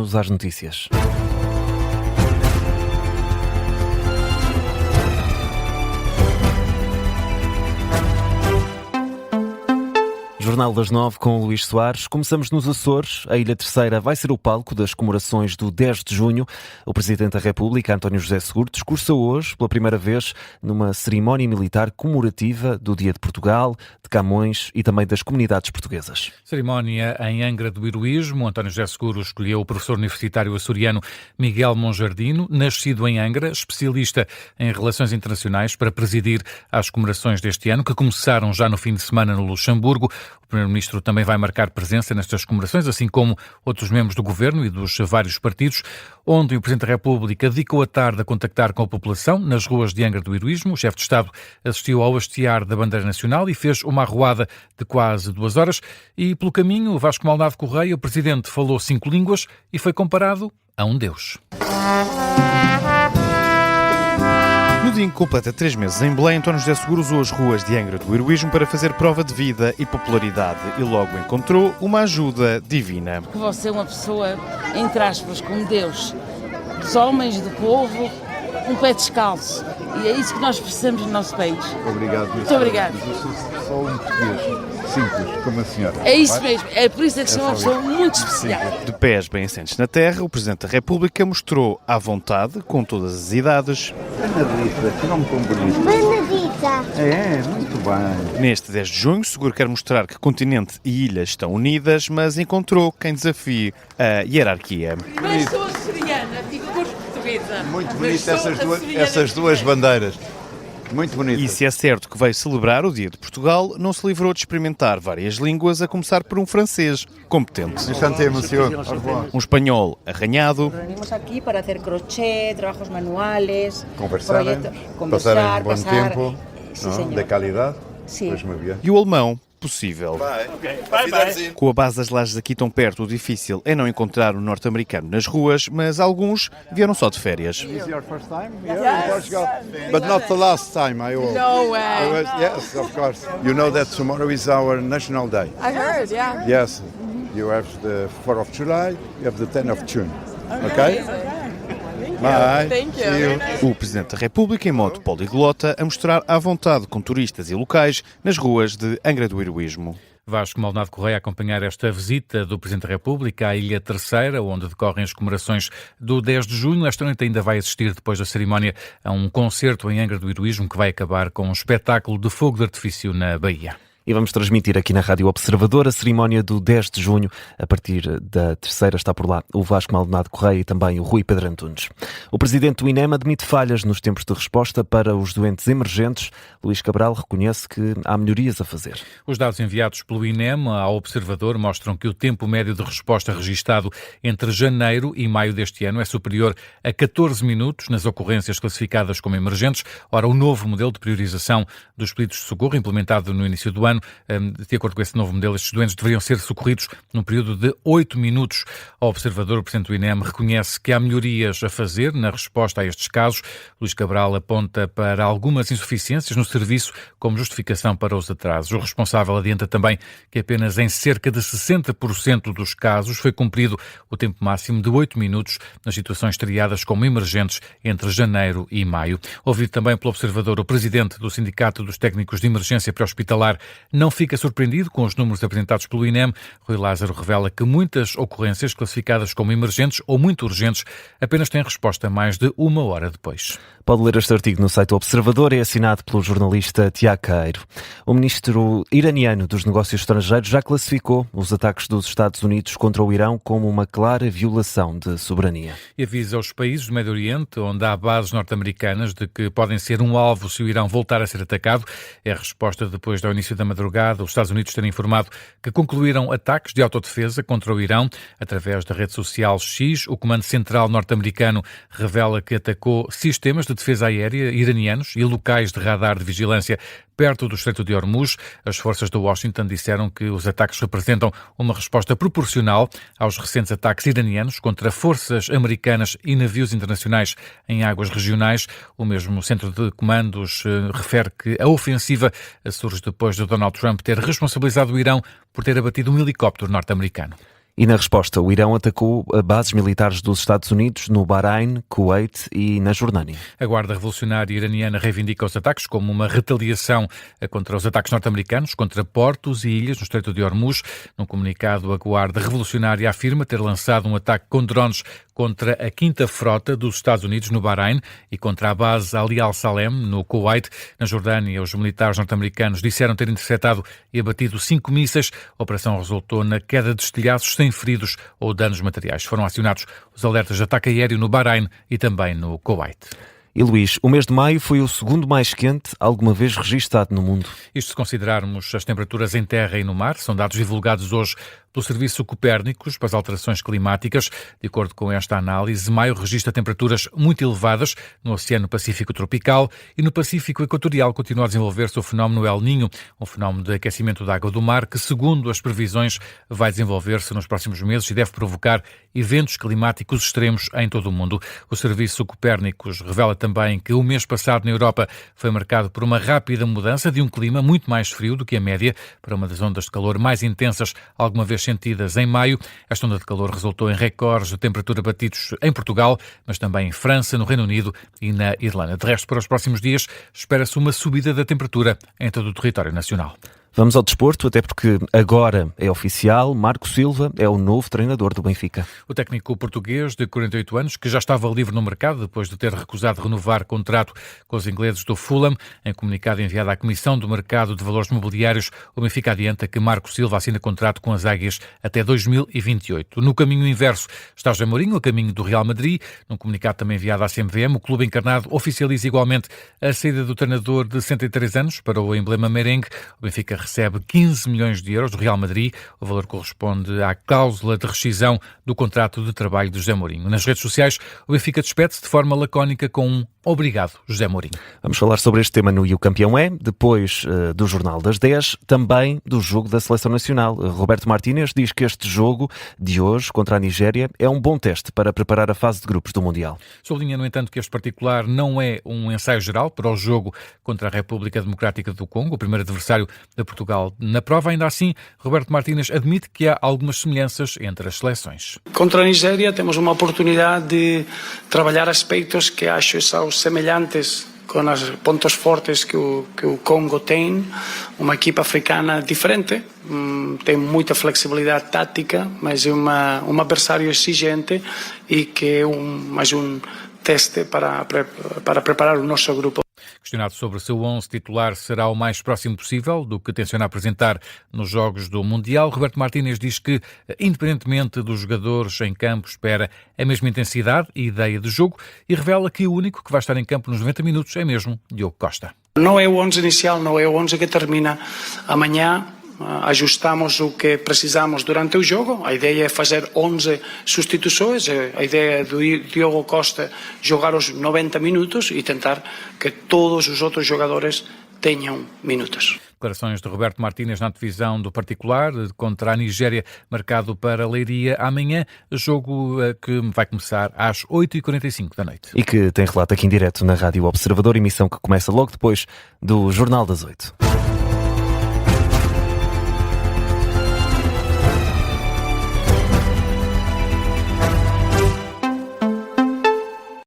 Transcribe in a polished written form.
Vamos às notícias. Jornal das 9 com o Luís Soares. Começamos nos Açores. A Ilha Terceira vai ser o palco das comemorações do 10 de junho. O Presidente da República, António José Seguro, discursa hoje, pela primeira vez, numa cerimónia militar comemorativa do Dia de Portugal, de Camões e também das comunidades portuguesas. Cerimónia em Angra do Heroísmo. António José Seguro escolheu o professor universitário açoriano Miguel Monjardino, nascido em Angra, especialista em relações internacionais, para presidir às comemorações deste ano, que começaram já no fim de semana no Luxemburgo. O Primeiro-Ministro também vai marcar presença nestas comemorações, assim como outros membros do Governo e dos vários partidos. Ontem, o Presidente da República dedicou a tarde a contactar com a população nas ruas de Angra do Heroísmo. O chefe de Estado assistiu ao hastear da bandeira nacional e fez uma arruada de quase 2 horas. E, pelo caminho, o Vasco Maldonado Correia, o Presidente, falou 5 línguas e foi comparado a um deus. No dia em que completa 3 meses em Belém, António José Seguro usou as ruas de Angra do Heroísmo para fazer prova de vida e popularidade e logo encontrou uma ajuda divina. Que você é uma pessoa, entre aspas, como Deus, dos homens, do povo, um pé descalço. E é isso que nós precisamos no nosso país. Obrigado. Muito obrigado. Eu sou só um português simples, como a senhora. É isso mesmo. É por isso que sou uma pessoa muito especial. De pés bem assentes na terra, o Presidente da República mostrou à vontade, com todas as idades. Benedita, que nome tão bonito. Benedita. É, muito bem. Neste 10 de junho, Seguro quer mostrar que continente e ilha estão unidas, mas encontrou quem desafie a hierarquia. Mas sou açoriana, fico com portuguesa. Muito bonito essas duas bandeiras. Muito bonito. E se é certo que veio celebrar o Dia de Portugal, não se livrou de experimentar várias línguas, a começar por um francês competente. Bastante emoção. Um espanhol arranhado. Venimos aqui para fazer crochê, trabalhos manuais, Conversar, conversar, pasar um bom tempo, sí, não? señor. De qualidade. Sí. Pois muito bem. E o alemão possível. Bye. Com a base das lajes aqui tão perto, o difícil é não encontrar o norte-americano nas ruas, mas alguns vieram só de férias. Is your first time here in Portugal? But not the last time, I hope. No way. Yes, of course. You know that tomorrow is our national day. I heard, yeah. Yes. You have the 4th of July, you have the 10th of June. Okay? Bye. Thank you. See you. O Presidente da República, em modo poliglota, a mostrar à vontade com turistas e locais nas ruas de Angra do Heroísmo. Vasco Maldonado Correia a acompanhar esta visita do Presidente da República à Ilha Terceira, onde decorrem as comemorações do 10 de junho. Esta noite ainda vai assistir, depois da cerimónia, a um concerto em Angra do Heroísmo que vai acabar com um espetáculo de fogo de artifício na Bahia. E vamos transmitir aqui na Rádio Observador a cerimónia do 10 de junho. A partir da Terceira está por lá o Vasco Maldonado Correia e também o Rui Pedro Antunes. O Presidente do INEM admite falhas nos tempos de resposta para os doentes emergentes. Luís Cabral reconhece que há melhorias a fazer. Os dados enviados pelo INEM ao Observador mostram que o tempo médio de resposta registado entre janeiro e maio deste ano é superior a 14 minutos nas ocorrências classificadas como emergentes. Ora, o novo modelo de priorização dos pedidos de socorro, implementado no início do ano, de acordo com esse novo modelo, estes doentes deveriam ser socorridos num período de 8 minutos. Ao Observador, o Presidente do INEM reconhece que há melhorias a fazer na resposta a estes casos. Luís Cabral aponta para algumas insuficiências no serviço como justificação para os atrasos. O responsável adianta também que apenas em cerca de 60% dos casos foi cumprido o tempo máximo de 8 minutos nas situações triadas como emergentes entre janeiro e maio. Ouvido também pelo Observador, o Presidente do Sindicato dos Técnicos de Emergência Pré-Hospitalar não fica surpreendido com os números apresentados pelo INEM. Rui Lázaro revela que muitas ocorrências classificadas como emergentes ou muito urgentes apenas têm resposta mais de 1 hora depois. Pode ler este artigo no site do Observador, é assinado pelo jornalista Tiago Caeiro. O ministro iraniano dos Negócios Estrangeiros já classificou os ataques dos Estados Unidos contra o Irão como uma clara violação de soberania. E avisa aos países do Médio Oriente, onde há bases norte-americanas, de que podem ser um alvo se o Irão voltar a ser atacado. É a resposta depois do início da madrugada, os Estados Unidos terem informado que concluíram ataques de autodefesa contra o Irão. Através da rede social X, o Comando Central norte-americano revela que atacou sistemas de defesa aérea iranianos e locais de radar de vigilância perto do Estreito de Hormuz. As forças de Washington disseram que os ataques representam uma resposta proporcional aos recentes ataques iranianos contra forças americanas e navios internacionais em águas regionais. O mesmo centro de comandos refere que a ofensiva surge depois de Donald Trump ter responsabilizado o Irão por ter abatido um helicóptero norte-americano. E na resposta, o Irão atacou bases militares dos Estados Unidos no Bahrein, Kuwait e na Jordânia. A Guarda Revolucionária Iraniana reivindica os ataques como uma retaliação contra os ataques norte-americanos, contra portos e ilhas no Estreito de Hormuz. Num comunicado, a Guarda Revolucionária afirma ter lançado um ataque com drones contra a 5ª Frota dos Estados Unidos no Bahrein e contra a base Ali Al-Salem, no Kuwait. Na Jordânia, os militares norte-americanos disseram ter interceptado e abatido 5 mísseis. A operação resultou na queda de estilhaços sem feridos ou danos materiais. Foram acionados os alertas de ataque aéreo no Bahrein e também no Kuwait. E Luís, o mês de maio foi o segundo mais quente alguma vez registado no mundo. Isto se considerarmos as temperaturas em terra e no mar, são dados divulgados hoje pelo Serviço Copérnicos para as alterações climáticas. De acordo com esta análise, maio registra temperaturas muito elevadas no Oceano Pacífico tropical e no Pacífico equatorial continua a desenvolver-se o fenómeno El Niño, um fenómeno de aquecimento da água do mar que, segundo as previsões, vai desenvolver-se nos próximos meses e deve provocar eventos climáticos extremos em todo o mundo. O Serviço Copérnicos revela também que o mês passado na Europa foi marcado por uma rápida mudança de um clima muito mais frio do que a média para uma das ondas de calor mais intensas alguma vez sentidas em maio. Esta onda de calor resultou em recordes de temperatura batidos em Portugal, mas também em França, no Reino Unido e na Irlanda. De resto, para os próximos dias, espera-se uma subida da temperatura em todo o território nacional. Vamos ao desporto, até porque agora é oficial, Marco Silva é o novo treinador do Benfica. O técnico português de 48 anos, que já estava livre no mercado depois de ter recusado renovar contrato com os ingleses do Fulham, em comunicado enviado à Comissão do Mercado de Valores Mobiliários, o Benfica adianta que Marco Silva assina contrato com as Águias até 2028. No caminho inverso está José Mourinho, a caminho do Real Madrid. Num comunicado também enviado à CMVM, o clube encarnado oficializa igualmente a saída do treinador de 63 anos para o emblema merengue. O Benfica recebe 15 milhões de euros do Real Madrid. O valor corresponde à cláusula de rescisão do contrato de trabalho de José Mourinho. Nas redes sociais, o Benfica despede-se de forma lacónica com um obrigado, José Mourinho. Vamos falar sobre este tema no E o Campeão é, depois do Jornal das 10, também do jogo da Seleção Nacional. Roberto Martínez diz que este jogo de hoje contra a Nigéria é um bom teste para preparar a fase de grupos do Mundial. Sublinha, no entanto, que este particular não é um ensaio geral para o jogo contra a República Democrática do Congo, o primeiro adversário de Portugal na prova. Ainda assim, Roberto Martínez admite que há algumas semelhanças entre as seleções. Contra a Nigéria temos uma oportunidade de trabalhar aspectos que acho são semelhantes com os pontos fortes que o Congo tem. Uma equipa africana diferente, tem muita flexibilidade tática, mas é um adversário exigente e que é mais um teste para preparar o nosso grupo. Questionado sobre se o 11 titular será o mais próximo possível do que tenciona apresentar nos Jogos do Mundial, Roberto Martínez diz que, independentemente dos jogadores em campo, espera a mesma intensidade e ideia de jogo e revela que o único que vai estar em campo nos 90 minutos é mesmo Diogo Costa. Não é o 11 inicial, não é o 11 que termina amanhã. Ajustamos o que precisamos durante o jogo. A ideia é fazer 11 substituições. A ideia é do Diogo Costa jogar os 90 minutos e tentar que todos os outros jogadores tenham minutos. Declarações de Roberto Martínez na divisão do particular contra a Nigéria, marcado para Leiria amanhã, jogo que vai começar às 8h45 da noite. E que tem relato aqui em direto na Rádio Observador, emissão que começa logo depois do Jornal das 8.